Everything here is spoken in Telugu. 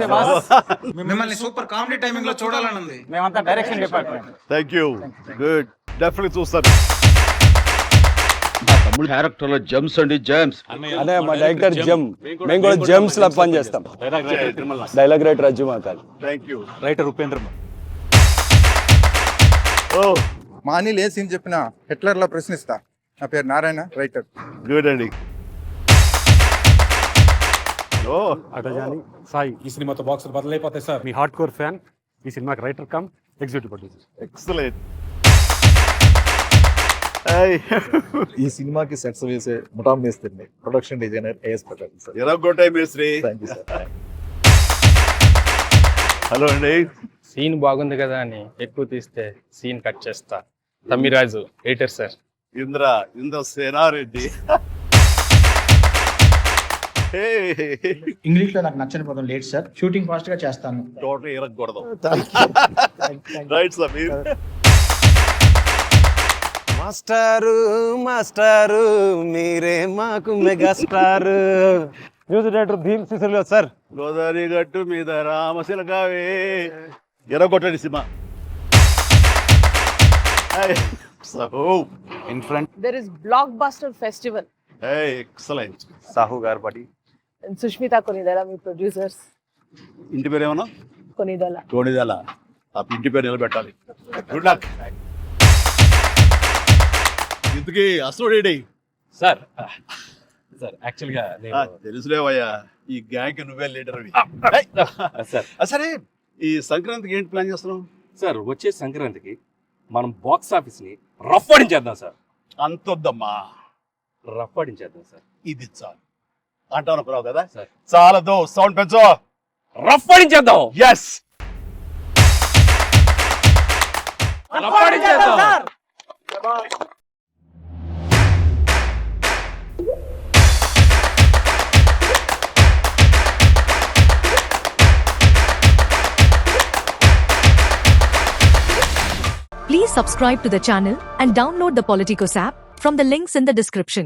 నమస్తే బాస్. మిమ్మల్ని సూపర్ కామెడీ టైమింగ్ లో చూడాలని ఉంది. మేమంతా direction department. Thank you. Good. Definitely చూస్తాను. తమ్ముడు క్యారెక్టర్ లో జెమ్స్ అండి, జెమ్స్. అదే మా డైరెక్టర్ జెమ్. మేము కూడా జెమ్స్ లా పని చేస్తాం. డైలాగ్ రైటర్ అజ్జుమాకాల్. Thank you. రైటర్ ఉపేంద్ర. ఓ మా అనిల్ ఏ సీన్ చెప్పినా హిట్లర్ లా ప్రశ్నిస్తా. నా పేరు నారాయణ, రైటర్. గుడ్ అండి. ఓ అటజాని సాయి ఈ సినిమాతో బాక్సులు బదులైపోతాయి సార్. మీ హార్డ్ కోర్ ఫ్యాన్, ఈ సినిమాకి writer cum executive producer. Excellent. ఈ సినిమాకి సెట్స్ వేసే ముఠా మేస్త్రిని, production designer AS Patel sir. ఎరగొట్టాయి మేస్త్రి. Thank you sir. హలో అండి. సీన్ బాగుంది కదా అని ఎక్కువ తీస్తే సీన్ కట్ చేస్తా. Thammiraju editor sir. Indra Senareddy. English లో నాకు నచ్చని పదం లేట్ సార్. షూటింగ్ ఫాస్ట్ గా చేస్తాను. టోటల్ ఎరగకూడదు. Right sir. మీరు మాస్టారు మీరే మాకు megastar. Music director Bheems Ceciroleo sir. Godavari గట్టు మీద రామశిలకావే. ఎరగొట్టండి సినిమా. In front. There is Blockbuster Festival. Excellent. Sahu garu పడి. And Sushmita Konidala, me producers. ఇంటి పేరు ఏమన్నా? Konidala. తోడిదల. ఆ ఇంటి పేరు నిలబెట్టాలి. Good luck. ఇంతకీ అసలు సార్ యాక్చువల్గా తెలుసులేవయ్యా, ఈ గ్యాంగ్ నువ్వే లీడర్. సార్ సరే, ఈ సంక్రాంతికి ఏంటి ప్లాన్ చేస్తున్నావు? సార్ వచ్చే సంక్రాంతికి మనం బాక్స్ ఆఫీస్ ని రఫ్ఫాడించేద్దాం సార్. అంతొద్దమ్మా, రఫ్ఫాడించేద్దాం సార్. ఇది చాలు అంటాను ప్రావు కదా సార్. చాలదు, సౌండ్ పెంచు. రఫ్ఫాడించేద్దాం. Yes. రఫ్ఫాడించేద్దాం. Please subscribe to the channel and download the Politicos app from the links in the description.